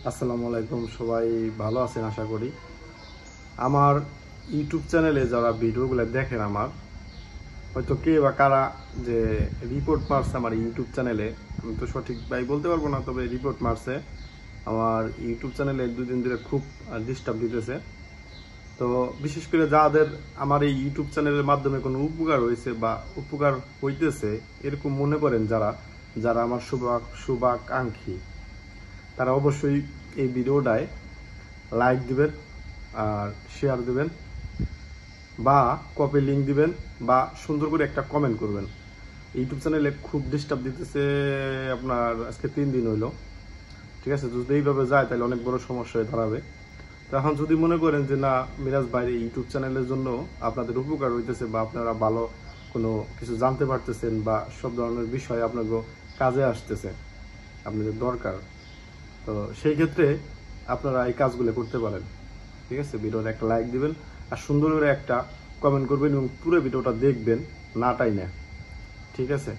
আসসালামু আলাইকুম, সবাই ভালো আছেন আশা করি। আমার ইউটিউব চ্যানেলে যারা ভিডিওগুলো দেখেন, আমার হয়তো কে বা কারা যে রিপোর্ট মারছে আমার ইউটিউব চ্যানেলে, আমি তো সঠিক ভাই বলতে পারবো না, তবে রিপোর্ট মারছে আমার ইউটিউব চ্যানেলে। দুদিন ধরে খুব ডিস্টার্ব দিতেছে। তো বিশেষ করে যাদের আমার এই ইউটিউব চ্যানেলের মাধ্যমে কোনো উপকার হয়েছে বা উপকার হইতেছে এরকম মনে করেন, যারা যারা আমার শুভাকাঙ্ক্ষী, তারা অবশ্যই এই ভিডিওটায় লাইক দিবেন আর শেয়ার দিবেন বা কপি লিঙ্ক দিবেন বা সুন্দর করে একটা কমেন্ট করবেন। ইউটিউব চ্যানেলে খুব ডিস্টার্ব দিতেছে, আপনার আজকে 3 দিন হইলো। ঠিক আছে, যদি এইভাবে যায় তাহলে অনেক বড় সমস্যা হয়ে দাঁড়াবে। তো এখন যদি মনে করেন যে না, মিরাজ ভাইয়ের ইউটিউব চ্যানেলের জন্য আপনাদের উপকার হইতেছে বা আপনারা ভালো কোনো কিছু জানতে পারতেছেন বা সব ধরনের বিষয় আপনাকে কাজে আসতেছে, আপনাদের দরকার, তো সেই ক্ষেত্রে আপনারা এই কাজগুলো করতে পারেন। ঠিক আছে, ভিডিওতে একটা লাইক দিবেন আর সুন্দর করে একটা কমেন্ট করবেন এবং পুরো ভিডিওটা দেখবেন, নাটাই না। ঠিক আছে।